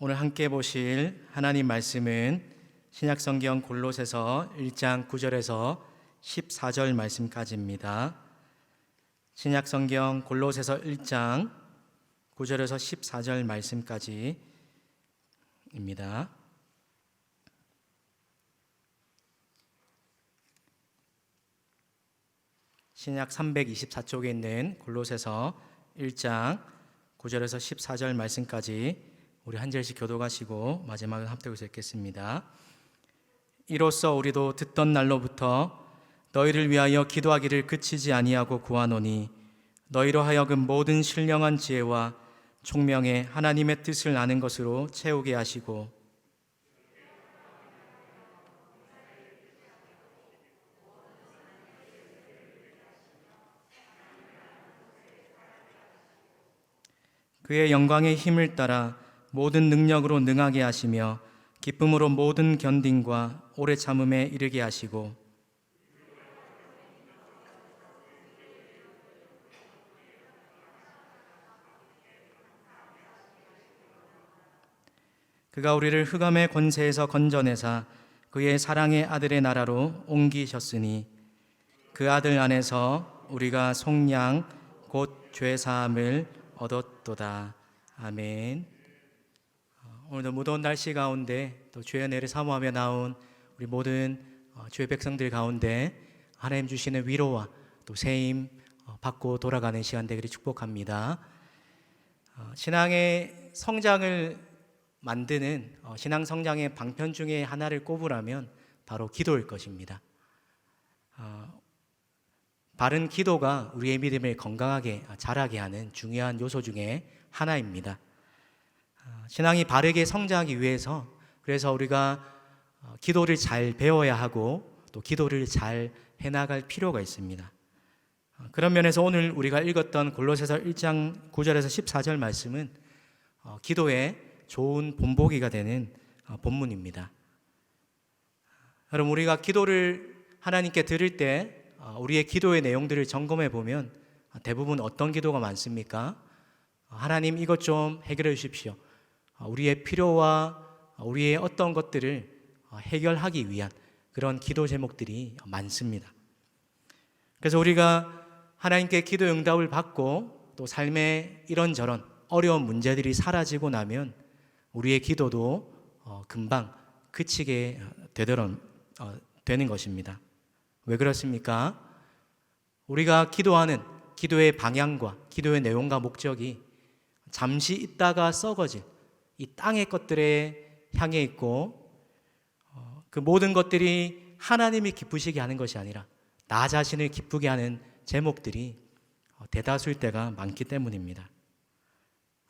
오늘 함께 보실 하나님 말씀은 신약성경 골로새서 1장 9절에서 14절 말씀까지입니다. 신약성경 골로새서 1장 9절에서 14절 말씀까지입니다. 신약 324쪽에 있는 골로새서 1장 9절에서 14절 말씀까지 우리 한 절씩 교독하시고 마지막은 합독해서 읽겠습니다. 이로써 우리도 듣던 날로부터 너희를 위하여 기도하기를 그치지 아니하고 구하노니 너희로 하여금 모든 신령한 지혜와 총명의 하나님의 뜻을 아는 것으로 채우게 하시고 그의 영광의 힘을 따라 모든 능력으로 능하게 하시며 기쁨으로 모든 견딘과 오래 참음에 이르게 하시고 그가 우리를 흑암의 권세에서 건져내사 그의 사랑의 아들의 나라로 옮기셨으니 그 아들 안에서 우리가 속량 곧 죄사함을 얻었도다. 아멘. 오늘도 무더운 날씨 가운데 또 주의 은혜를 사모하며 나온 우리 모든 주의 백성들 가운데 하나님 주시는 위로와 또 세임 받고 돌아가는 시간 되기를 축복합니다. 신앙의 성장을 만드는 신앙 성장의 방편 중에 하나를 꼽으라면 바로 기도일 것입니다. 바른 기도가 우리의 믿음을 건강하게 자라게 하는 중요한 요소 중에 하나입니다. 신앙이 바르게 성장하기 위해서 그래서 우리가 기도를 잘 배워야 하고 또 기도를 잘 해나갈 필요가 있습니다. 그런 면에서 오늘 우리가 읽었던 골로새서 1장 9절에서 14절 말씀은 기도의 좋은 본보기가 되는 본문입니다. 여러분, 우리가 기도를 하나님께 드릴 때 우리의 기도의 내용들을 점검해 보면 대부분 어떤 기도가 많습니까? 하나님, 이것 좀 해결해 주십시오. 우리의 필요와 우리의 어떤 것들을 해결하기 위한 그런 기도 제목들이 많습니다. 그래서 우리가 하나님께 기도 응답을 받고 또 삶의 이런저런 어려운 문제들이 사라지고 나면 우리의 기도도 금방 그치게 되는 것입니다. 왜 그렇습니까? 우리가 기도하는 기도의 방향과 기도의 내용과 목적이 잠시 있다가 썩어질 이 땅의 것들에 향해 있고 그 모든 것들이 하나님이 기쁘시게 하는 것이 아니라 나 자신을 기쁘게 하는 제목들이 대다수일 때가 많기 때문입니다.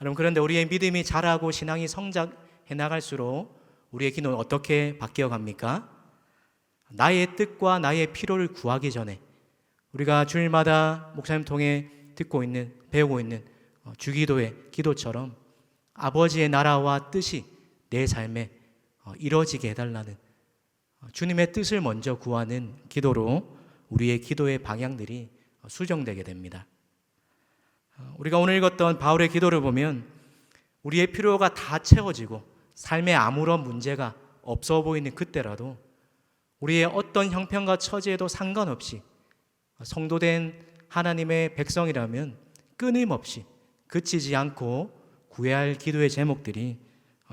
여러분, 그런데 우리의 믿음이 자라고 신앙이 성장해 나갈수록 우리의 기도는 어떻게 바뀌어 갑니까? 나의 뜻과 나의 필요를 구하기 전에 우리가 주일마다 목사님 통해 배우고 있는 주기도의 기도처럼 아버지의 나라와 뜻이 내 삶에 이루어지게 해달라는 주님의 뜻을 먼저 구하는 기도로 우리의 기도의 방향들이 수정되게 됩니다. 우리가 오늘 읽었던 바울의 기도를 보면 우리의 필요가 다 채워지고 삶에 아무런 문제가 없어 보이는 그때라도 우리의 어떤 형편과 처지에도 상관없이 성도된 하나님의 백성이라면 끊임없이 그치지 않고 구해야 할 기도의 제목들이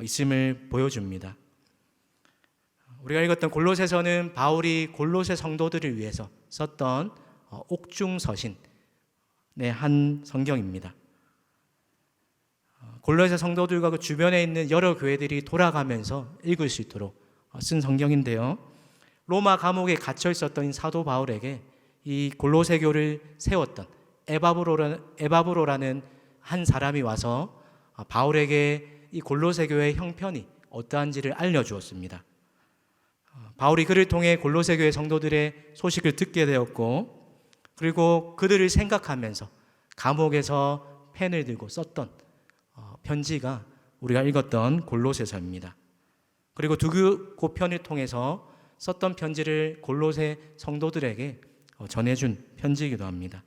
있음을 보여줍니다. 우리가 읽었던 골로새서는 바울이 골로새 성도들을 위해서 썼던 옥중서신의 한 성경입니다. 골로새 성도들과 그 주변에 있는 여러 교회들이 돌아가면서 읽을 수 있도록 쓴 성경인데요. 로마 감옥에 갇혀 있었던 사도 바울에게 이 골로새 교를 세웠던 에바브로라는 한 사람이 와서 바울에게 이 골로새 교회의 형편이 어떠한지를 알려주었습니다. 바울이 그를 통해 골로새 교회 성도들의 소식을 듣게 되었고 그리고 그들을 생각하면서 감옥에서 펜을 들고 썼던 편지가 우리가 읽었던 골로새서입니다. 그리고 두 편을 통해서 썼던 편지를 골로새 성도들에게 전해준 편지이기도 합니다.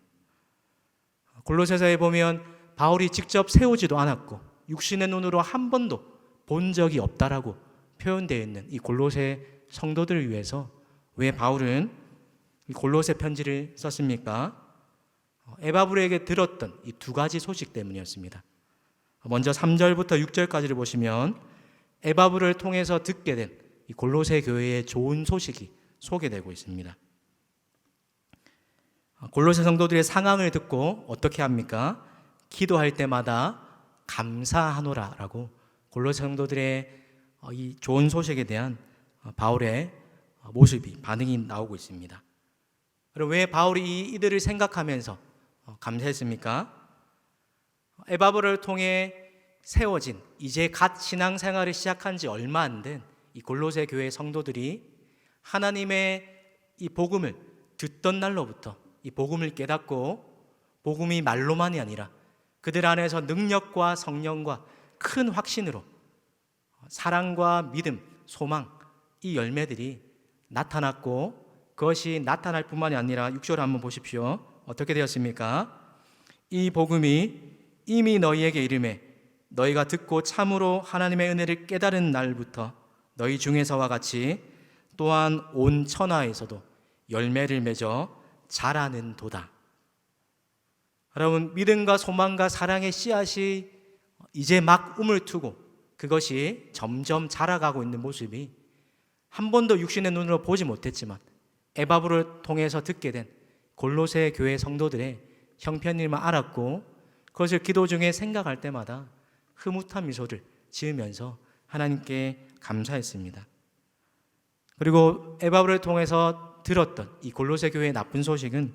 골로새서에 보면 바울이 직접 세우지도 않았고 육신의 눈으로 한 번도 본 적이 없다라고 표현되어 있는 이 골로새 성도들을 위해서 왜 바울은 이 골로새 편지를 썼습니까? 에바브로에게 들었던 이 두 가지 소식 때문이었습니다. 먼저 3절부터 6절까지를 보시면 에바브로를 통해서 듣게 된 이 골로새 교회의 좋은 소식이 소개되고 있습니다. 골로새 성도들의 상황을 듣고 어떻게 합니까? 기도할 때마다 감사하노라라고 골로새 성도들의 이 좋은 소식에 대한 바울의 모습이 반응이 나오고 있습니다. 그럼 왜 바울이 이들을 생각하면서 감사했습니까? 에바브로를 통해 세워진 이제 갓 신앙생활을 시작한 지 얼마 안 된 이 골로새 교회 성도들이 하나님의 이 복음을 듣던 날로부터 이 복음을 깨닫고 복음이 말로만이 아니라 그들 안에서 능력과 성령과 큰 확신으로 사랑과 믿음, 소망 이 열매들이 나타났고 그것이 나타날 뿐만이 아니라 6절 한번 보십시오. 어떻게 되었습니까? 이 복음이 이미 너희에게 이르매 너희가 듣고 참으로 하나님의 은혜를 깨달은 날부터 너희 중에서와 같이 또한 온 천하에서도 열매를 맺어 자라는 도다. 여러분, 믿음과 소망과 사랑의 씨앗이 이제 막 움을 트고 그것이 점점 자라가고 있는 모습이 한 번도 육신의 눈으로 보지 못했지만 에바브로를 통해서 듣게 된 골로새 교회 성도들의 형편임을 알았고 그것을 기도 중에 생각할 때마다 흐뭇한 미소를 지으면서 하나님께 감사했습니다. 그리고 에바브로를 통해서 들었던 이 골로새 교회의 나쁜 소식은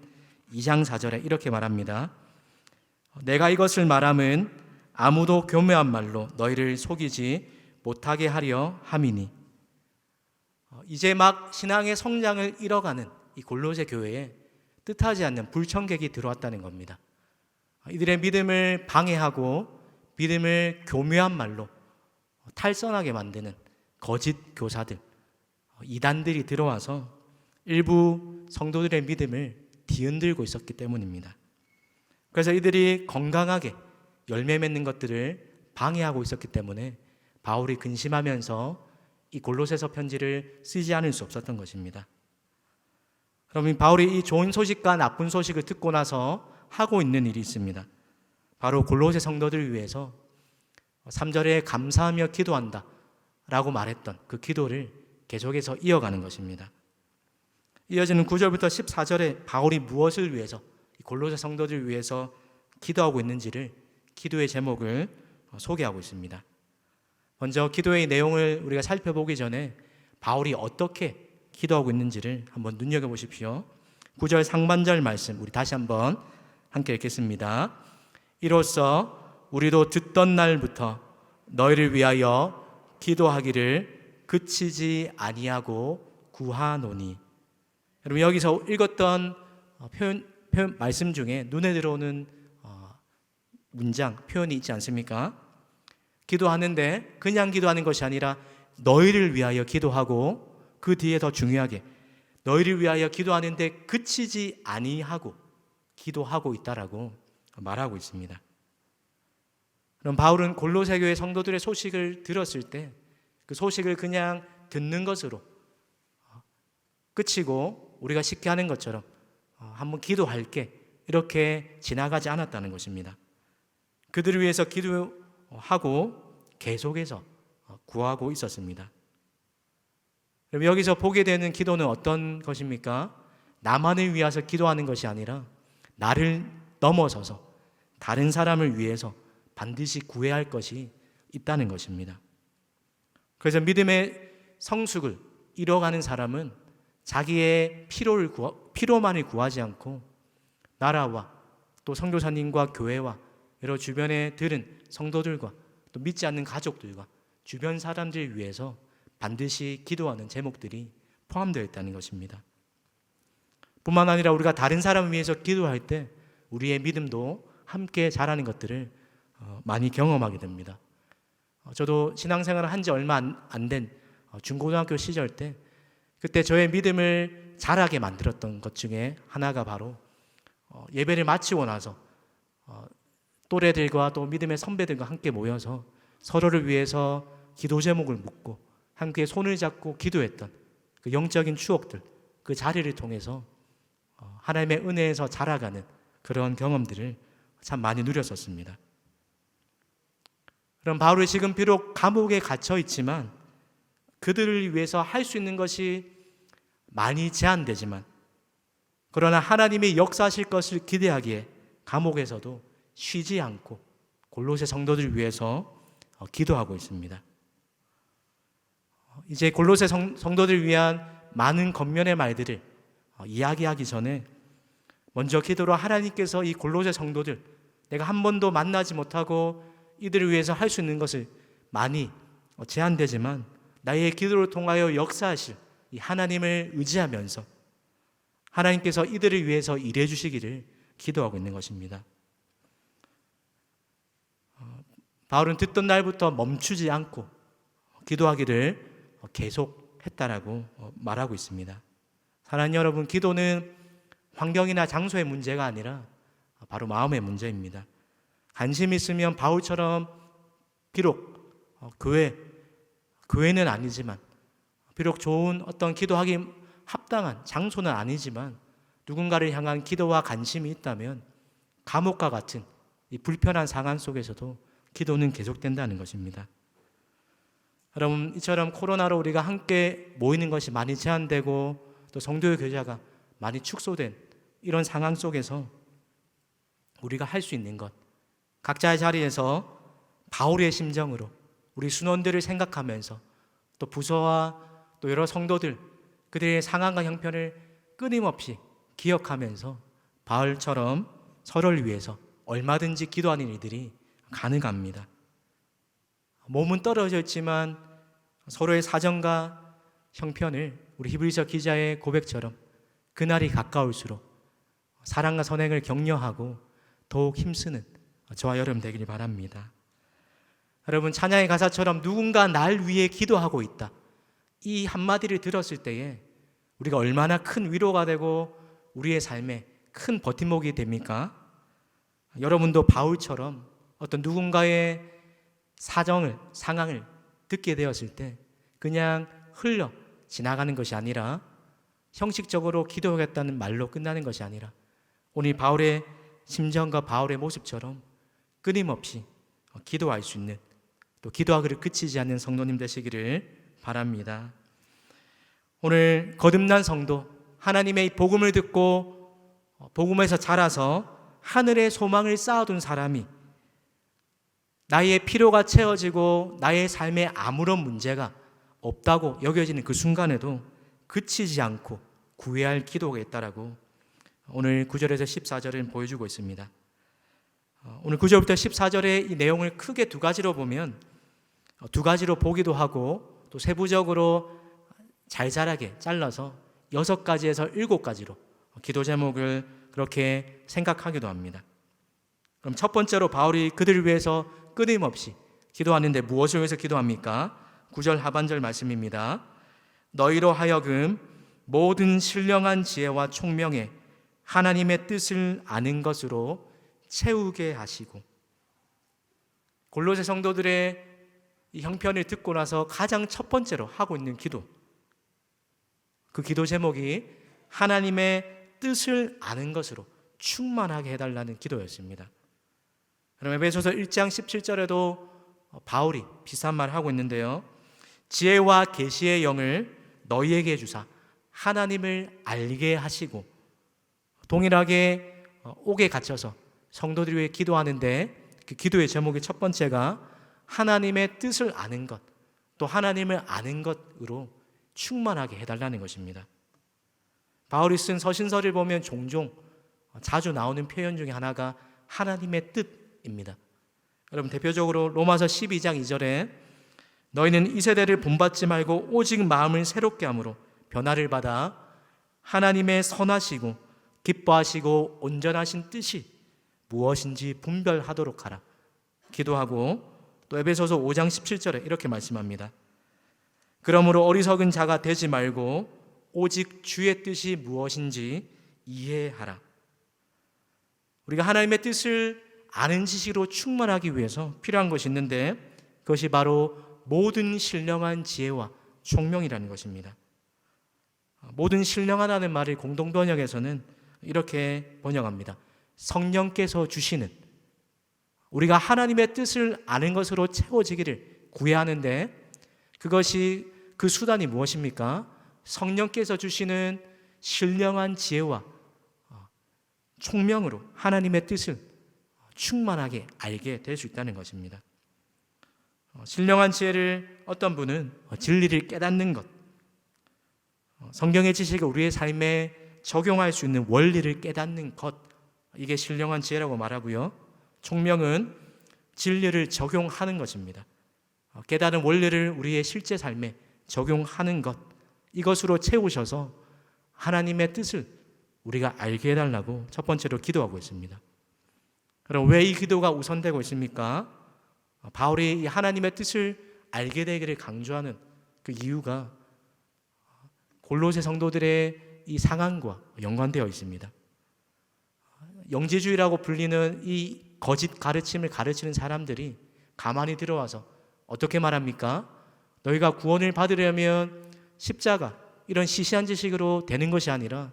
2장 4절에 이렇게 말합니다. 내가 이것을 말함은 아무도 교묘한 말로 너희를 속이지 못하게 하려 함이니. 이제 막 신앙의 성장을 이뤄가는 이 골로새 교회에 뜻하지 않는 불청객이 들어왔다는 겁니다. 이들의 믿음을 방해하고 믿음을 교묘한 말로 탈선하게 만드는 거짓 교사들, 이단들이 들어와서 일부 성도들의 믿음을 뒤흔들고 있었기 때문입니다. 그래서 이들이 건강하게 열매 맺는 것들을 방해하고 있었기 때문에 바울이 근심하면서 이 골로새서 편지를 쓰지 않을 수 없었던 것입니다. 그럼 바울이 이 좋은 소식과 나쁜 소식을 듣고 나서 하고 있는 일이 있습니다. 바로 골로새 성도들을 위해서 3절에 감사하며 기도한다 라고 말했던 그 기도를 계속해서 이어가는 것입니다. 이어지는 9절부터 14절에 바울이 무엇을 위해서 골로새 성도들을 위해서 기도하고 있는지를 기도의 제목을 소개하고 있습니다. 먼저 기도의 내용을 우리가 살펴보기 전에 바울이 어떻게 기도하고 있는지를 한번 눈여겨보십시오. 9절 상반절 말씀 우리 다시 한번 함께 읽겠습니다. 이로써 우리도 듣던 날부터 너희를 위하여 기도하기를 그치지 아니하고 구하노니. 여러분 여기서 읽었던 표현 말씀 중에 눈에 들어오는 문장, 표현이 있지 않습니까? 기도하는데 그냥 기도하는 것이 아니라 너희를 위하여 기도하고 그 뒤에 더 중요하게 너희를 위하여 기도하는데 그치지 아니하고 기도하고 있다라고 말하고 있습니다. 그럼 바울은 골로새 교회 성도들의 소식을 들었을 때 그 소식을 그냥 듣는 것으로 끝이고 우리가 쉽게 하는 것처럼 한번 기도할게 이렇게 지나가지 않았다는 것입니다. 그들을 위해서 기도하고 계속해서 구하고 있었습니다. 그럼 여기서 보게 되는 기도는 어떤 것입니까? 나만을 위해서 기도하는 것이 아니라 나를 넘어서서 다른 사람을 위해서 반드시 구해야 할 것이 있다는 것입니다. 그래서 믿음의 성숙을 이뤄가는 사람은 자기의 필요만을 구하지 않고 나라와 또 선교사님과 교회와 여러 주변에 들은 성도들과 또 믿지 않는 가족들과 주변 사람들을 위해서 반드시 기도하는 제목들이 포함되어 있다는 것입니다. 뿐만 아니라 우리가 다른 사람을 위해서 기도할 때 우리의 믿음도 함께 자라는 것들을 많이 경험하게 됩니다. 저도 신앙생활을 한 지 얼마 안 된 중고등학교 시절 때 그때 저의 믿음을 자라게 만들었던 것 중에 하나가 바로 예배를 마치고 나서 또래들과 또 믿음의 선배들과 함께 모여서 서로를 위해서 기도 제목을 묻고 함께 손을 잡고 기도했던 그 영적인 추억들, 그 자리를 통해서 하나님의 은혜에서 자라가는 그런 경험들을 참 많이 누렸었습니다. 그럼 바울이 지금 비록 감옥에 갇혀 있지만 그들을 위해서 할 수 있는 것이 많이 제한되지만, 그러나 하나님이 역사하실 것을 기대하기에 감옥에서도 쉬지 않고 골로새 성도들을 위해서 기도하고 있습니다. 이제 골로새 성도들을 위한 많은 겉면의 말들을 이야기하기 전에 먼저 기도로 하나님께서 이 골로새 성도들, 내가 한 번도 만나지 못하고 이들을 위해서 할 수 있는 것을 많이 제한되지만 나의 기도를 통하여 역사하실 이 하나님을 의지하면서 하나님께서 이들을 위해서 일해 주시기를 기도하고 있는 것입니다. 바울은 듣던 날부터 멈추지 않고 기도하기를 계속했다라고 말하고 있습니다. 사랑하는 여러분, 기도는 환경이나 장소의 문제가 아니라 바로 마음의 문제입니다. 관심이 있으면 바울처럼 비록 교회는 아니지만, 비록 좋은 어떤 기도하기 합당한 장소는 아니지만 누군가를 향한 기도와 관심이 있다면 감옥과 같은 이 불편한 상황 속에서도 기도는 계속된다는 것입니다. 여러분, 이처럼 코로나로 우리가 함께 모이는 것이 많이 제한되고 또 성도의 교제가 많이 축소된 이런 상황 속에서 우리가 할 수 있는 것, 각자의 자리에서 바울의 심정으로 우리 순원들을 생각하면서 또 부서와 또 여러 성도들, 그들의 상황과 형편을 끊임없이 기억하면서 바울처럼 서로를 위해서 얼마든지 기도하는 일들이 가능합니다. 몸은 떨어져 있지만 서로의 사정과 형편을 우리 히브리서 기자의 고백처럼 그날이 가까울수록 사랑과 선행을 격려하고 더욱 힘쓰는 저와 여러분 되기를 바랍니다. 여러분, 찬양의 가사처럼 누군가 날 위해 기도하고 있다, 이 한마디를 들었을 때에 우리가 얼마나 큰 위로가 되고 우리의 삶에 큰 버팀목이 됩니까? 여러분도 바울처럼 어떤 누군가의 사정을, 상황을 듣게 되었을 때 그냥 흘러 지나가는 것이 아니라, 형식적으로 기도하겠다는 말로 끝나는 것이 아니라 오늘 바울의 심정과 바울의 모습처럼 끊임없이 기도할 수 있는, 또 기도하기를 그치지 않는 성도님 되시기를 바랍니다. 오늘 거듭난 성도, 하나님의 복음을 듣고 복음에서 자라서 하늘의 소망을 쌓아둔 사람이 나의 필요가 채워지고 나의 삶에 아무런 문제가 없다고 여겨지는 그 순간에도 그치지 않고 구해야 할 기도가 있다라고 오늘 9절에서 14절은 보여주고 있습니다. 오늘 9절부터 14절의 이 내용을 크게 두 가지로 보면, 두 가지로 보기도 하고 또 세부적으로 잘잘하게 잘라서 6가지에서 7가지로 기도 제목을 그렇게 생각하기도 합니다. 그럼 첫 번째로 바울이 그들을 위해서 끊임없이 기도하는데 무엇을 위해서 기도합니까? 9절 하반절 말씀입니다. 너희로 하여금 모든 신령한 지혜와 총명에 하나님의 뜻을 아는 것으로 채우게 하시고. 골로새 성도들의 이 형편을 듣고 나서 가장 첫 번째로 하고 있는 기도, 그 기도 제목이 하나님의 뜻을 아는 것으로 충만하게 해달라는 기도였습니다. 그럼 에베소서 1장 17절에도 바울이 비슷한 말을 하고 있는데요. 지혜와 계시의 영을 너희에게 주사 하나님을 알게 하시고. 동일하게 옥에 갇혀서 성도들 위해 기도하는데 그 기도의 제목의 첫 번째가 하나님의 뜻을 아는 것, 또 하나님을 아는 것으로 충만하게 해달라는 것입니다. 바울이 쓴 서신서를 보면 종종 자주 나오는 표현 중에 하나가 하나님의 뜻입니다. 여러분, 대표적으로 로마서 12장 2절에 너희는 이 세대를 본받지 말고 오직 마음을 새롭게 함으로 변화를 받아 하나님의 선하시고 기뻐하시고 온전하신 뜻이 무엇인지 분별하도록 하라 기도하고, 또 에베소서 5장 17절에 이렇게 말씀합니다. 그러므로 어리석은 자가 되지 말고 오직 주의 뜻이 무엇인지 이해하라. 우리가 하나님의 뜻을 아는 지식으로 충만하기 위해서 필요한 것이 있는데 그것이 바로 모든 신령한 지혜와 총명이라는 것입니다. 모든 신령하다는 말을 공동번역에서는 이렇게 번역합니다. 성령께서 주시는, 우리가 하나님의 뜻을 아는 것으로 채워지기를 구해야 하는데, 그것이 그 수단이 무엇입니까? 성령께서 주시는 신령한 지혜와 총명으로 하나님의 뜻을 충만하게 알게 될 수 있다는 것입니다. 신령한 지혜를 어떤 분은 진리를 깨닫는 것, 성경의 지식을 우리의 삶에 적용할 수 있는 원리를 깨닫는 것, 이게 신령한 지혜라고 말하고요. 총명은 진리를 적용하는 것입니다. 깨달은 원리를 우리의 실제 삶에 적용하는 것, 이것으로 채우셔서 하나님의 뜻을 우리가 알게 해달라고 첫 번째로 기도하고 있습니다. 그럼 왜 이 기도가 우선되고 있습니까? 바울이 하나님의 뜻을 알게 되기를 강조하는 그 이유가 골로새 성도들의 이 상황과 연관되어 있습니다. 영지주의라고 불리는 이 거짓 가르침을 가르치는 사람들이 가만히 들어와서 어떻게 말합니까? 너희가 구원을 받으려면 십자가, 이런 시시한 지식으로 되는 것이 아니라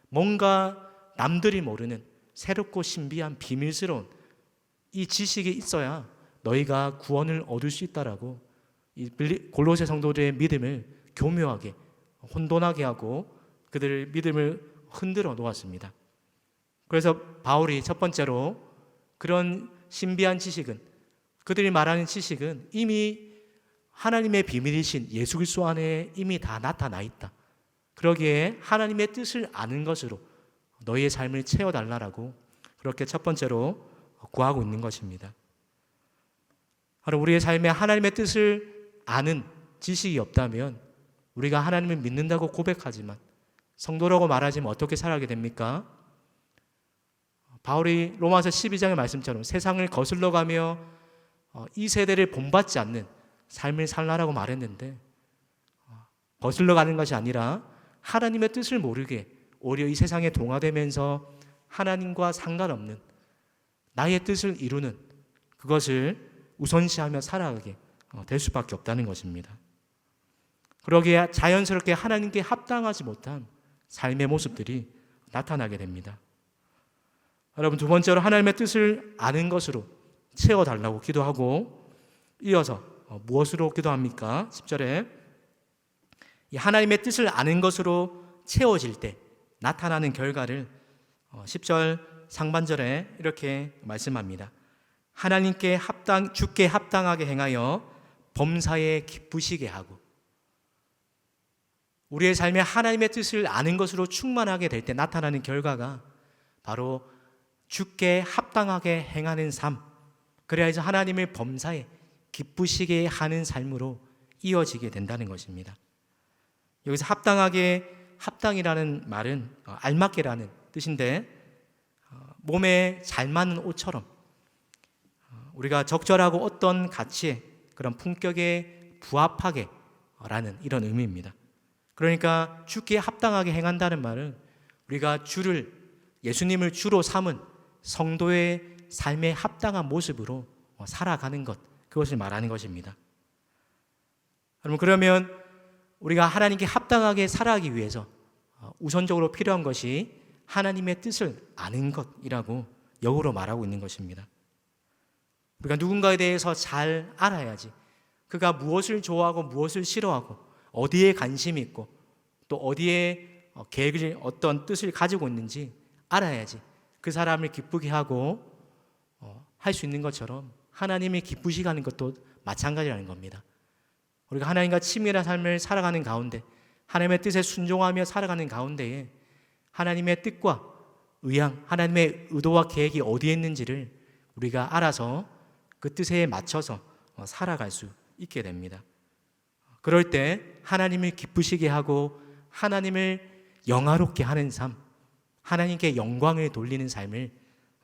뭔가 남들이 모르는 새롭고 신비한 비밀스러운 이 지식이 있어야 너희가 구원을 얻을 수 있다라고 이 골로새 성도들의 믿음을 교묘하게 혼돈하게 하고 그들의 믿음을 흔들어 놓았습니다. 그래서 바울이 첫 번째로 그런 신비한 지식은, 그들이 말하는 지식은 이미 하나님의 비밀이신 예수 그리스도 안에 이미 다 나타나 있다. 그러기에 하나님의 뜻을 아는 것으로 너희의 삶을 채워달라고 그렇게 첫 번째로 구하고 있는 것입니다. 바로 우리의 삶에 하나님의 뜻을 아는 지식이 없다면 우리가 하나님을 믿는다고 고백하지만, 성도라고 말하지만 어떻게 살아가게 됩니까? 바울이 로마서 12장의 말씀처럼 세상을 거슬러 가며 이 세대를 본받지 않는 삶을 살라라고 말했는데, 거슬러 가는 것이 아니라 하나님의 뜻을 모르게 오히려 이 세상에 동화되면서 하나님과 상관없는 나의 뜻을 이루는 그것을 우선시하며 살아가게 될 수밖에 없다는 것입니다. 그러기에 자연스럽게 하나님께 합당하지 못한 삶의 모습들이 나타나게 됩니다. 여러분, 두 번째로 하나님의 뜻을 아는 것으로 채워달라고 기도하고, 이어서 무엇으로 기도합니까? 10절에 이 하나님의 뜻을 아는 것으로 채워질 때 나타나는 결과를 10절 상반절에 이렇게 말씀합니다. 하나님께 주께 합당하게 행하여 범사에 기쁘시게 하고. 우리의 삶에 하나님의 뜻을 아는 것으로 충만하게 될 때 나타나는 결과가 바로 주께 합당하게 행하는 삶, 그래야 이제 하나님을 범사에 기쁘시게 하는 삶으로 이어지게 된다는 것입니다. 여기서 합당이라는 말은 알맞게라는 뜻인데, 몸에 잘 맞는 옷처럼 우리가 적절하고 어떤 가치에 그런 품격에 부합하게 라는 이런 의미입니다. 그러니까 주께 합당하게 행한다는 말은 우리가 예수님을 주로 삼은 성도의 삶에 합당한 모습으로 살아가는 것, 그것을 말하는 것입니다. 여러분, 그러면 우리가 하나님께 합당하게 살아가기 위해서 우선적으로 필요한 것이 하나님의 뜻을 아는 것이라고 역으로 말하고 있는 것입니다. 우리가 누군가에 대해서 잘 알아야지 그가 무엇을 좋아하고 무엇을 싫어하고 어디에 관심이 있고 또 어디에 계획을, 어떤 뜻을 가지고 있는지 알아야지 그 사람을 기쁘게 하고 할 수 있는 것처럼 하나님이 기쁘시게 하는 것도 마찬가지라는 겁니다. 우리가 하나님과 친밀한 삶을 살아가는 가운데, 하나님의 뜻에 순종하며 살아가는 가운데에 하나님의 뜻과 의향, 하나님의 의도와 계획이 어디에 있는지를 우리가 알아서 그 뜻에 맞춰서 살아갈 수 있게 됩니다. 그럴 때 하나님을 기쁘시게 하고 하나님을 영화롭게 하는 삶, 하나님께 영광을 돌리는 삶을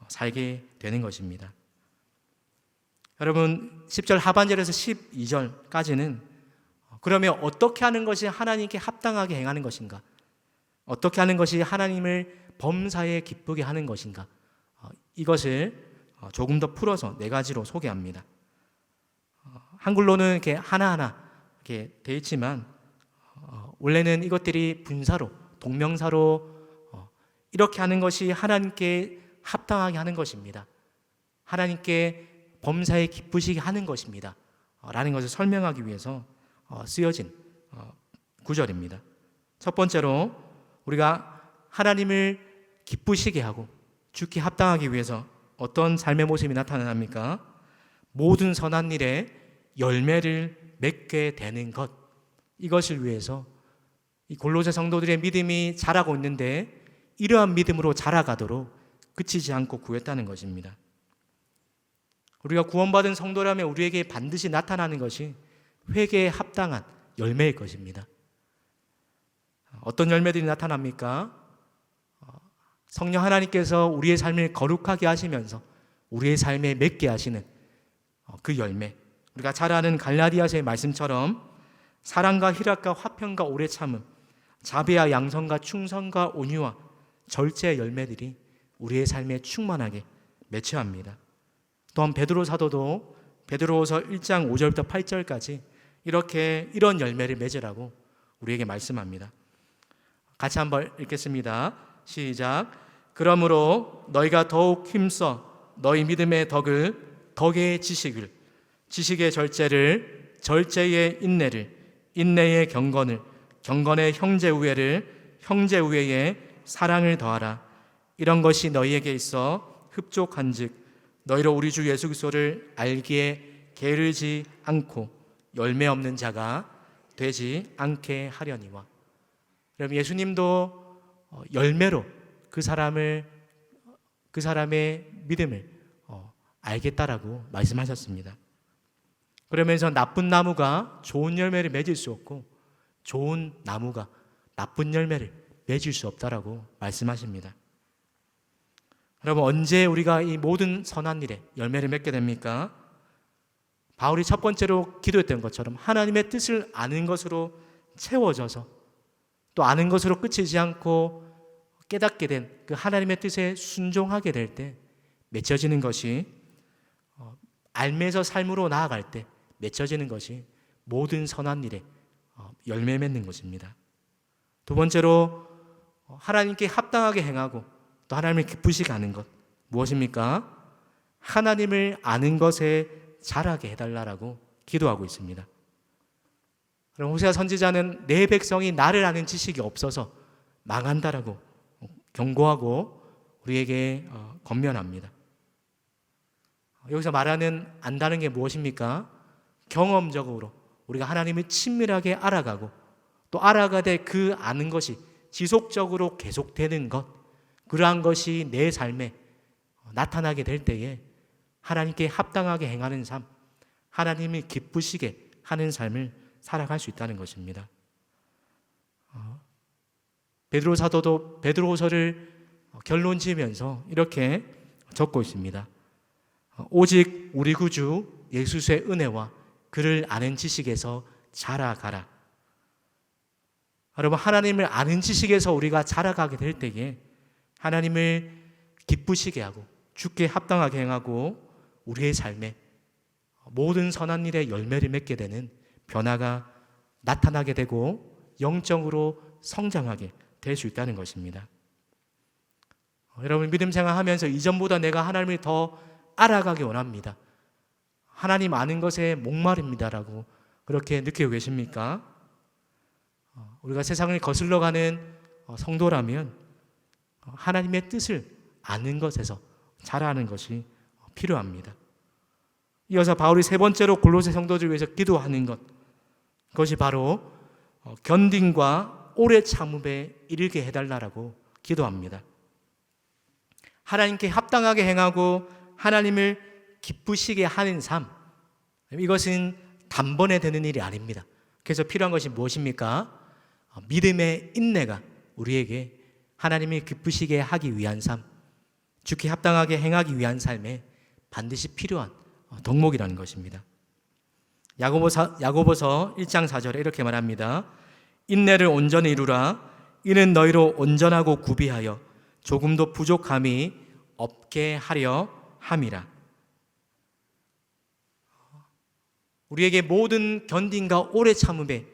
살게 되는 것입니다. 여러분, 10절 하반절에서 12절까지는 그러면 어떻게 하는 것이 하나님께 합당하게 행하는 것인가? 어떻게 하는 것이 하나님을 범사에 기쁘게 하는 것인가? 이것을 조금 더 풀어서 네 가지로 소개합니다. 한글로는 이렇게 하나하나 이렇게 돼 있지만 원래는 이것들이 분사로, 동명사로 이렇게 하는 것이 하나님께 합당하게 하는 것입니다. 하나님께 범사에 기쁘시게 하는 것입니다. 라는 것을 설명하기 위해서 쓰여진 구절입니다. 첫 번째로 우리가 하나님을 기쁘시게 하고 주께 합당하기 위해서 어떤 삶의 모습이 나타납니까? 모든 선한 일에 열매를 맺게 되는 것, 이것을 위해서 이 골로새 성도들의 믿음이 자라고 있는데 이러한 믿음으로 자라가도록 그치지 않고 구했다는 것입니다. 우리가 구원받은 성도라면 우리에게 반드시 나타나는 것이 회개에 합당한 열매일 것입니다. 어떤 열매들이 나타납니까? 성령 하나님께서 우리의 삶을 거룩하게 하시면서 우리의 삶에 맺게 하시는 그 열매, 우리가 잘 아는 갈라디아서의 말씀처럼 사랑과 희락과 화평과 오래 참음, 자비와 양선과 충성과 온유와 절제의 열매들이 우리의 삶에 충만하게 맺혀야 합니다. 또한 베드로 사도도 베드로후서 1장 5절부터 8절까지 이런 열매를 맺으라고 우리에게 말씀합니다. 같이 한번 읽겠습니다. 시작. 그러므로 너희가 더욱 힘써 너희 믿음의 덕의 지식을, 지식의 절제를, 절제의 인내를, 인내의 경건을, 경건의 형제 우애를, 형제 우애에 사랑을 더하라. 이런 것이 너희에게 있어 흡족한즉 너희로 우리 주 예수 그리스도를 알기에 게으르지 않고 열매 없는 자가 되지 않게 하려니와. 여러분, 예수님도 열매로 그 사람의 믿음을 알겠다라고 말씀하셨습니다. 그러면서 나쁜 나무가 좋은 열매를 맺을 수 없고 좋은 나무가 나쁜 열매를 맺을 수 없다라고 말씀하십니다. 여러분, 언제 우리가 이 모든 선한 일에 열매를 맺게 됩니까? 바울이 첫 번째로 기도했던 것처럼 하나님의 뜻을 아는 것으로 채워져서 또 아는 것으로 끝이지 않고 깨닫게 된 그 하나님의 뜻에 순종하게 될 때 맺혀지는 것이, 알면서 삶으로 나아갈 때 맺혀지는 것이 모든 선한 일에 열매 맺는 것입니다. 두 번째로 하나님께 합당하게 행하고 또 하나님을 기쁘시게 하는 것, 무엇입니까? 하나님을 아는 것에 자라게 해달라고 기도하고 있습니다. 그럼 호세아 선지자는 내 백성이 나를 아는 지식이 없어서 망한다라고 경고하고 우리에게 권면합니다. 여기서 말하는 안다는 게 무엇입니까? 경험적으로 우리가 하나님을 친밀하게 알아가고 또 알아가되 그 아는 것이 지속적으로 계속되는 것, 그러한 것이 내 삶에 나타나게 될 때에 하나님께 합당하게 행하는 삶, 하나님을 기쁘시게 하는 삶을 살아갈 수 있다는 것입니다. 베드로 사도도 베드로후서를 결론 지으면서 이렇게 적고 있습니다. 오직 우리 구주 예수의 은혜와 그를 아는 지식에서 자라가라. 여러분, 하나님을 아는 지식에서 우리가 자라가게 될 때에 하나님을 기쁘시게 하고 주께 합당하게 행하고 우리의 삶에 모든 선한 일에 열매를 맺게 되는 변화가 나타나게 되고 영적으로 성장하게 될 수 있다는 것입니다. 여러분, 믿음 생활하면서 이전보다 내가 하나님을 더 알아가기 원합니다, 하나님 아는 것에 목마릅니다라고 그렇게 느끼고 계십니까? 우리가 세상을 거슬러가는 성도라면 하나님의 뜻을 아는 것에서 자라는 것이 필요합니다. 이어서 바울이 세 번째로 골로새 성도들 위해서 기도하는 것, 그것이 바로 견딘과 오래 참음에 이르게 해달라고 기도합니다. 하나님께 합당하게 행하고 하나님을 기쁘시게 하는 삶, 이것은 단번에 되는 일이 아닙니다. 그래서 필요한 것이 무엇입니까? 믿음의 인내가 우리에게 하나님을 기쁘시게 하기 위한 삶, 주께 합당하게 행하기 위한 삶에 반드시 필요한 덕목이라는 것입니다. 야고보서 1장 4절에 이렇게 말합니다. 인내를 온전히 이루라. 이는 너희로 온전하고 구비하여 조금도 부족함이 없게 하려 함이라. 우리에게 모든 견딘과 오래 참음에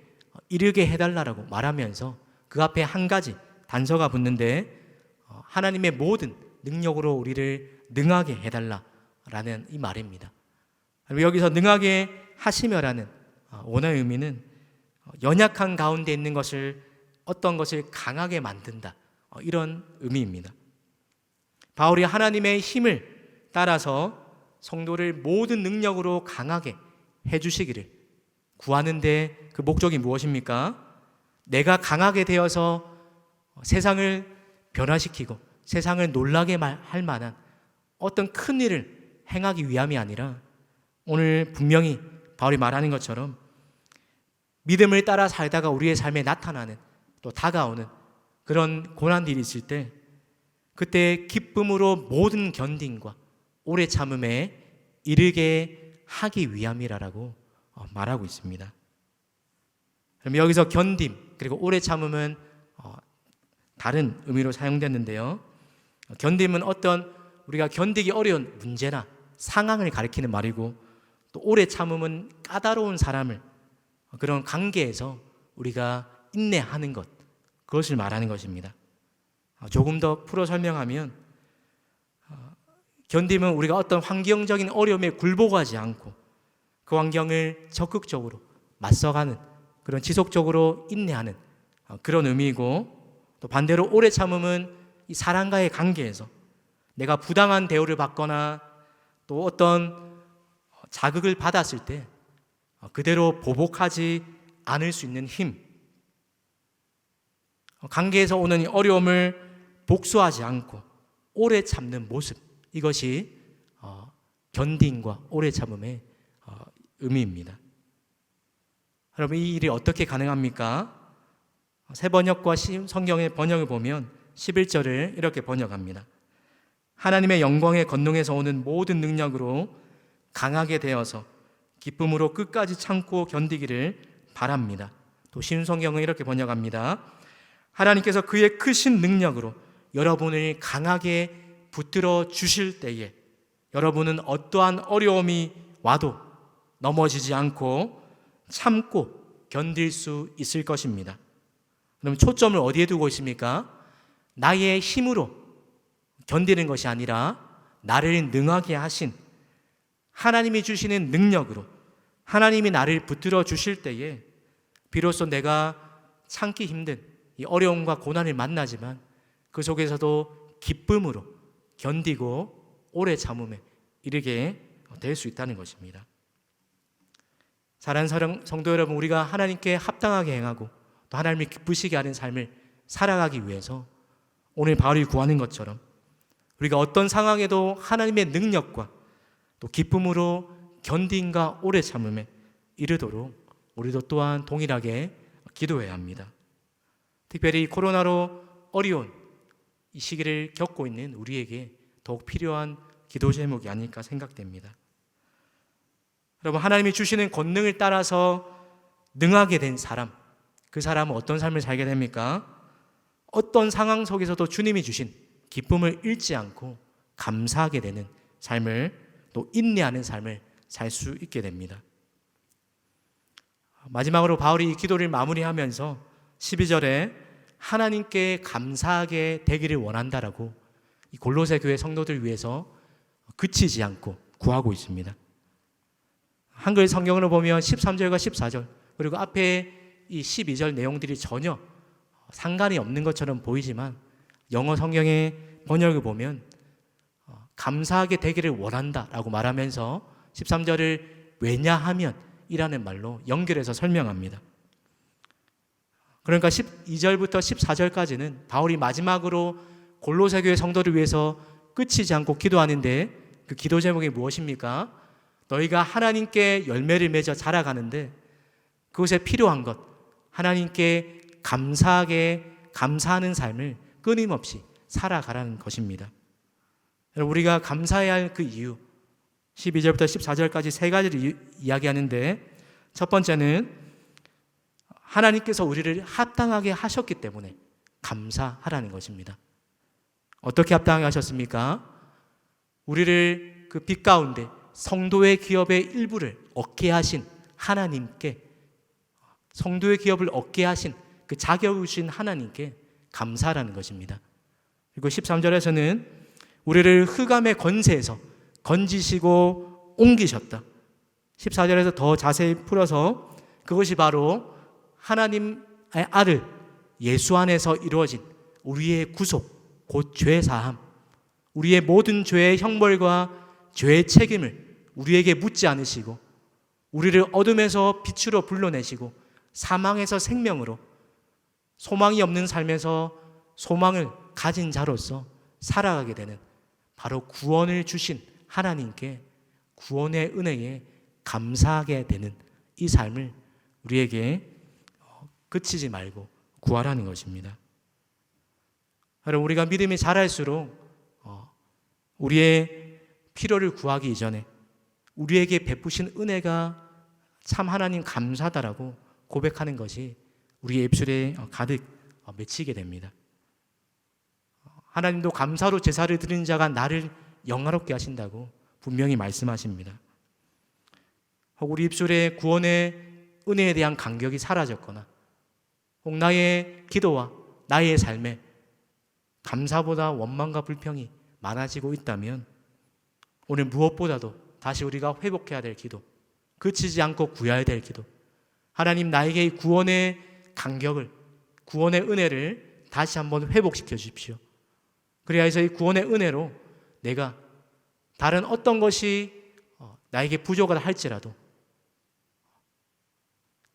이르게 해달라고 말하면서 그 앞에 한 가지 단서가 붙는데 하나님의 모든 능력으로 우리를 능하게 해달라라는 이 말입니다. 여기서 능하게 하시며라는 원어의 의미는 연약한 가운데 있는 것을 어떤 것을 강하게 만든다, 이런 의미입니다. 바울이 하나님의 힘을 따라서 성도를 모든 능력으로 강하게 해주시기를 구하는데 그 목적이 무엇입니까? 내가 강하게 되어서 세상을 변화시키고 세상을 놀라게 할 만한 어떤 큰 일을 행하기 위함이 아니라 오늘 분명히 바울이 말하는 것처럼 믿음을 따라 살다가 우리의 삶에 나타나는 또 다가오는 그런 고난들이 있을 때 그때 기쁨으로 모든 견딘과 오래 참음에 이르게 하기 위함이라고 말하고 있습니다. 그럼 여기서 견딤 그리고 오래 참음은 다른 의미로 사용됐는데요. 견딤은 어떤 우리가 견디기 어려운 문제나 상황을 가리키는 말이고 또 오래 참음은 까다로운 사람을 그런 관계에서 우리가 인내하는 것, 그것을 말하는 것입니다. 조금 더 풀어 설명하면 견딤은 우리가 어떤 환경적인 어려움에 굴복하지 않고 그 환경을 적극적으로 맞서가는 그런 지속적으로 인내하는 그런 의미이고 또 반대로 오래 참음은 이 사람과의 관계에서 내가 부당한 대우를 받거나 또 어떤 자극을 받았을 때 그대로 보복하지 않을 수 있는 힘, 관계에서 오는 이 어려움을 복수하지 않고 오래 참는 모습, 이것이 견딘과 오래 참음의 의미입니다. 여러분, 이 일이 어떻게 가능합니까? 새 번역과 성경의 번역을 보면 11절을 이렇게 번역합니다. 하나님의 영광의 권능에서 오는 모든 능력으로 강하게 되어서 기쁨으로 끝까지 참고 견디기를 바랍니다. 또 쉬운 성경은 이렇게 번역합니다. 하나님께서 그의 크신 능력으로 여러분을 강하게 붙들어 주실 때에 여러분은 어떠한 어려움이 와도 넘어지지 않고 참고 견딜 수 있을 것입니다. 그럼 초점을 어디에 두고 있습니까? 나의 힘으로 견디는 것이 아니라 나를 능하게 하신 하나님이 주시는 능력으로 하나님이 나를 붙들어 주실 때에 비로소 내가 참기 힘든 이 어려움과 고난을 만나지만 그 속에서도 기쁨으로 견디고 오래 참음에 이르게 될 수 있다는 것입니다. 사랑하는 성도 여러분, 우리가 하나님께 합당하게 행하고 또 하나님을 기쁘시게 하는 삶을 살아가기 위해서 오늘 바울이 구하는 것처럼 우리가 어떤 상황에도 하나님의 능력과 또 기쁨으로 견딘과 오래 참음에 이르도록 우리도 또한 동일하게 기도해야 합니다. 특별히 코로나로 어려운 이 시기를 겪고 있는 우리에게 더욱 필요한 기도 제목이 아닐까 생각됩니다. 여러분, 하나님이 주시는 권능을 따라서 능하게 된 사람, 그 사람은 어떤 삶을 살게 됩니까? 어떤 상황 속에서도 주님이 주신 기쁨을 잃지 않고 감사하게 되는 삶을, 또 인내하는 삶을 살 수 있게 됩니다. 마지막으로 바울이 이 기도를 마무리하면서 12절에 하나님께 감사하게 되기를 원한다라고 이 골로새 교회 성도들 위해서 그치지 않고 구하고 있습니다. 한글 성경으로 보면 13절과 14절 그리고 앞에 이 12절 내용들이 전혀 상관이 없는 것처럼 보이지만 영어 성경의 번역을 보면 감사하게 되기를 원한다라고 말하면서 13절을 왜냐하면 이라는 말로 연결해서 설명합니다. 그러니까 12절부터 14절까지는 바울이 마지막으로 골로새 교회 성도를 위해서 끝이지 않고 기도하는데 그 기도 제목이 무엇입니까? 너희가 하나님께 열매를 맺어 자라가는데 그것에 필요한 것, 하나님께 감사하는 삶을 끊임없이 살아가라는 것입니다. 우리가 감사해야 할 그 이유, 12절부터 14절까지 세 가지를 이야기하는데 첫 번째는 하나님께서 우리를 합당하게 하셨기 때문에 감사하라는 것입니다. 어떻게 합당하게 하셨습니까? 우리를 그 빛 가운데 성도의 기업의 일부를 얻게 하신 하나님께, 성도의 기업을 얻게 하신 그 자격을 주신 하나님께 감사라는 것입니다. 그리고 13절에서는 우리를 흑암의 권세에서 건지시고 옮기셨다. 14절에서 더 자세히 풀어서 그것이 바로 하나님의 아들 예수 안에서 이루어진 우리의 구속, 곧 죄 사함, 우리의 모든 죄의 형벌과 죄의 책임을 우리에게 묻지 않으시고 우리를 어둠에서 빛으로 불러내시고 사망에서 생명으로, 소망이 없는 삶에서 소망을 가진 자로서 살아가게 되는 바로 구원을 주신 하나님께 구원의 은혜에 감사하게 되는 이 삶을 우리에게 그치지 말고 구하라는 것입니다. 여러분, 우리가 믿음이 자랄수록 우리의 필요를 구하기 이전에 우리에게 베푸신 은혜가 참 하나님 감사하다라고 고백하는 것이 우리의 입술에 가득 맺히게 됩니다. 하나님도 감사로 제사를 드리는 자가 나를 영화롭게 하신다고 분명히 말씀하십니다. 혹 우리 입술에 구원의 은혜에 대한 감격이 사라졌거나 혹 나의 기도와 나의 삶에 감사보다 원망과 불평이 많아지고 있다면 오늘 무엇보다도 다시 우리가 회복해야 될 기도, 그치지 않고 구해야 될 기도, 하나님 나에게 이 구원의 감격을, 구원의 은혜를 다시 한번 회복시켜 주십시오. 그래야 해서 이 구원의 은혜로 내가 다른 어떤 것이 나에게 부족하다 할지라도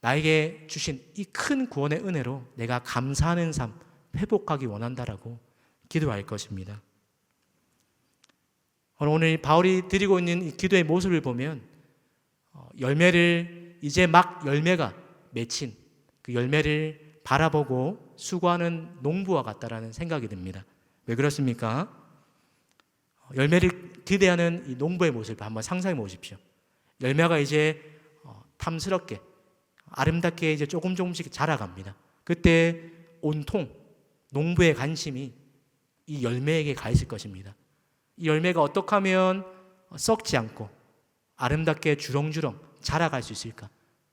나에게 주신 이 큰 구원의 은혜로 내가 감사하는 삶 회복하기 원한다라고 기도할 것입니다. 오늘 바울이 드리고 있는 이 기도의 모습을 보면 열매를 이제 막 열매가 맺힌 그 열매를 바라보고 수고하는 농부와 같다라는 생각이 듭니다. 왜 그렇습니까? 열매를 기대하는 이 농부의 모습을 한번 상상해 보십시오. 열매가 이제 탐스럽게 아름답게 이제 조금씩 자라갑니다. 그때 온통 농부의 관심이 이 열매에게 가 있을 것입니다. 이 열매가 어떻게 하면 썩지 않고 아름답게 주렁주렁 자라갈 수 있을까?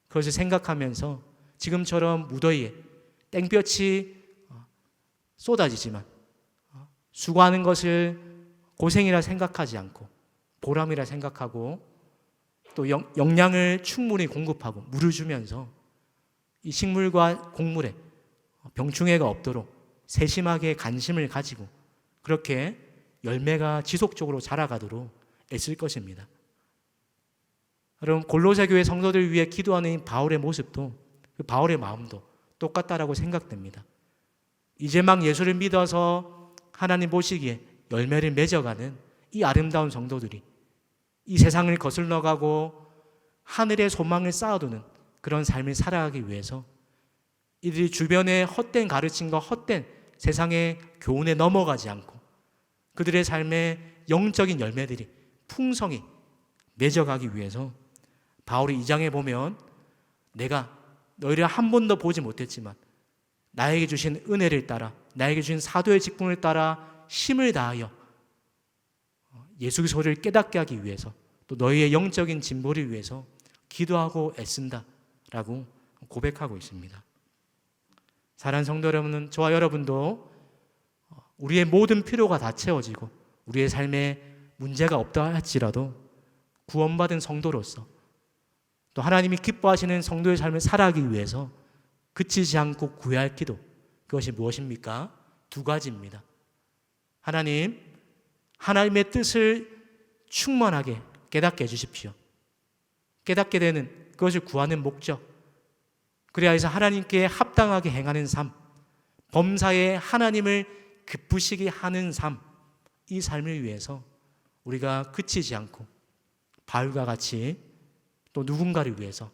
그것을 생각하면서 지금처럼 무더위에 땡볕이 쏟아지지만 수고하는 것을 고생이라 생각하지 않고 보람이라 생각하고 또 영양을 충분히 공급하고 물을 주면서 이 식물과 곡물에 병충해가 없도록 세심하게 관심을 가지고 그렇게 열매가 지속적으로 자라가도록 애쓸 것입니다. 여러분, 골로새 교회 성도들을 위해 기도하는 바울의 모습도, 그 바울의 마음도 똑같다라고 생각됩니다. 이제 막 예수를 믿어서 하나님 보시기에 열매를 맺어가는 이 아름다운 성도들이 이 세상을 거슬러 가고 하늘의 소망을 쌓아두는 그런 삶을 살아가기 위해서 이들이 주변의 헛된 가르침과 헛된 세상의 교훈에 넘어가지 않고 그들의 삶의 영적인 열매들이 풍성히 맺어가기 위해서 바울이 2장에 보면 내가 너희를 한 번도 보지 못했지만 나에게 주신 은혜를 따라 나에게 주신 사도의 직분을 따라 힘을 다하여 예수 그리스도를 깨닫게 하기 위해서 또 너희의 영적인 진보를 위해서 기도하고 애쓴다라고 고백하고 있습니다. 사랑하는 성도 여러분은 저와 여러분도 우리의 모든 필요가 다 채워지고 우리의 삶에 문제가 없다 할지라도 구원받은 성도로서 또 하나님이 기뻐하시는 성도의 삶을 살아가기 위해서 그치지 않고 구해야 할 기도, 그것이 무엇입니까? 2가지입니다. 하나님의 뜻을 충만하게 깨닫게 해주십시오. 깨닫게 되는 그것을 구하는 목적, 그래야 해서 하나님께 합당하게 행하는 삶, 범사에 하나님을 기쁘시게 하는 삶, 이 삶을 위해서 우리가 그치지 않고 바울과 같이 또 누군가를 위해서,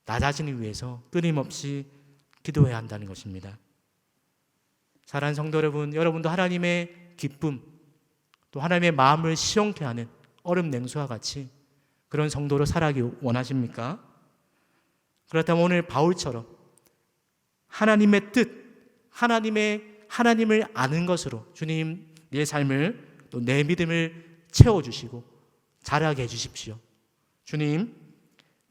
나 자신을 위해서 끊임없이 기도해야 한다는 것입니다. 사랑하는 성도 여러분, 여러분도 하나님의 기쁨, 또 하나님의 마음을 시원케 하는 얼음 냉수와 같이 그런 성도로 살아가기 원하십니까? 그렇다면 오늘 바울처럼 하나님의 뜻, 하나님을 아는 것으로 주님 내 삶을 또 내 믿음을 채워주시고 자라게 해주십시오. 주님,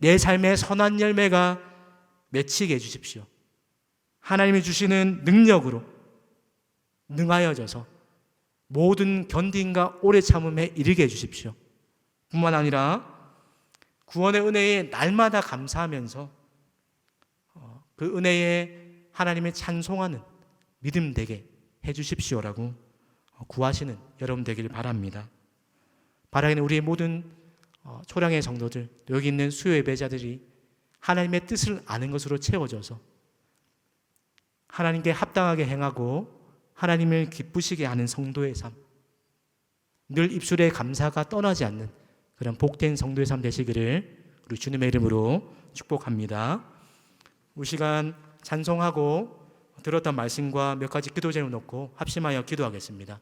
내 삶의 선한 열매가 맺히게 해주십시오. 하나님이 주시는 능력으로 능하여져서 모든 견딘과 오래 참음에 이르게 해주십시오. 뿐만 아니라 구원의 은혜에 날마다 감사하면서 그 은혜에 하나님을 찬송하는 믿음 되게 해주십시오라고 구하시는 여러분 되길 바랍니다. 바라기는 우리의 모든 초량의 성도들, 여기 있는 수요 예배자들이 하나님의 뜻을 아는 것으로 채워져서 하나님께 합당하게 행하고 하나님을 기쁘시게 하는 성도의 삶, 늘 입술에 감사가 떠나지 않는 그런 복된 성도의 삶 되시기를 우리 주님의 이름으로 축복합니다. 이 시간 찬송하고 들었던 말씀과 몇 가지 기도 제목 놓고 합심하여 기도하겠습니다.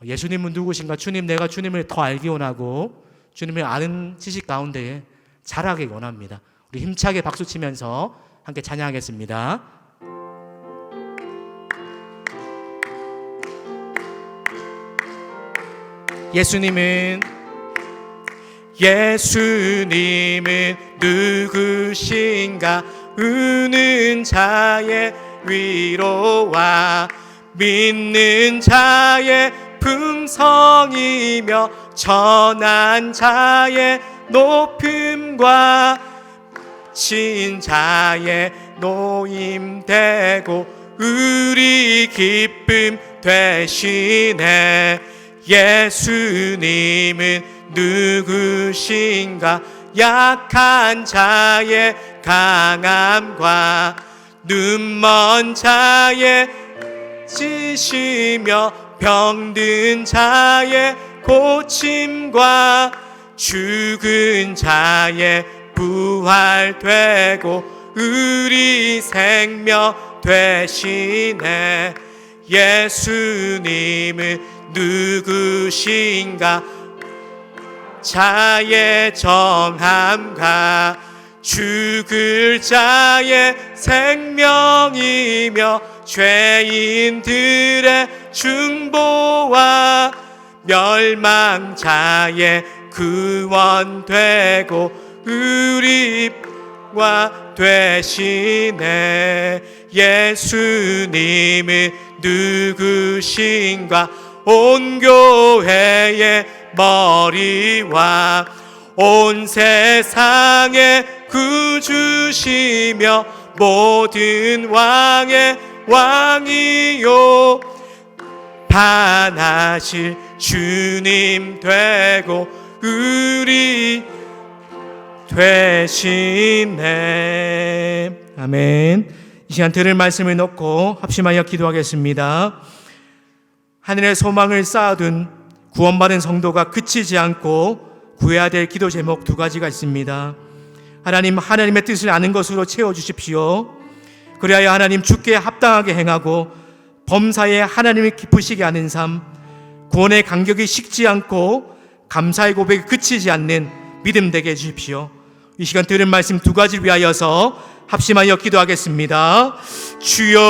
예수님은 누구신가? 주님, 내가 주님을 더 알기 원하고 주님을 아는 지식 가운데에 자라기 원합니다. 우리 힘차게 박수치면서 함께 찬양하겠습니다. 예수님은 누구신가? 우는 자의 위로와 믿는 자의 품성이며 전한 자의 높음과 친 자의 노임되고 우리 기쁨 되시네. 예수님은 누구신가? 약한 자의 강함과 눈먼 자의 지시며 병든 자의 고침과 죽은 자의 부활되고 우리 생명 되시네. 예수님은 누구신가? 자의 정함과 죽을 자의 생명이며 죄인들의 중보와 멸망자의 구원되고 우리와 되시네. 예수님은 누구신가? 온 교회의 머리와 온 세상의 구주시며 모든 왕의 왕이요 반하실 주님 되고 우리 되시네. 아멘. 이 시간 들을 말씀을 놓고 합심하여 기도하겠습니다. 하늘의 소망을 쌓아둔 구원받은 성도가 그치지 않고 구해야 될 기도 제목 두 가지가 있습니다. 하나님, 하나님의 뜻을 아는 것으로 채워주십시오. 그리하여 하나님 주께 합당하게 행하고 범사에 하나님을 기쁘시게 하는 삶, 구원의 간격이 식지 않고 감사의 고백이 그치지 않는 믿음 되게 해주십시오. 이 시간 들은 말씀 두 가지를 위하여서 합심하여 기도하겠습니다. 주여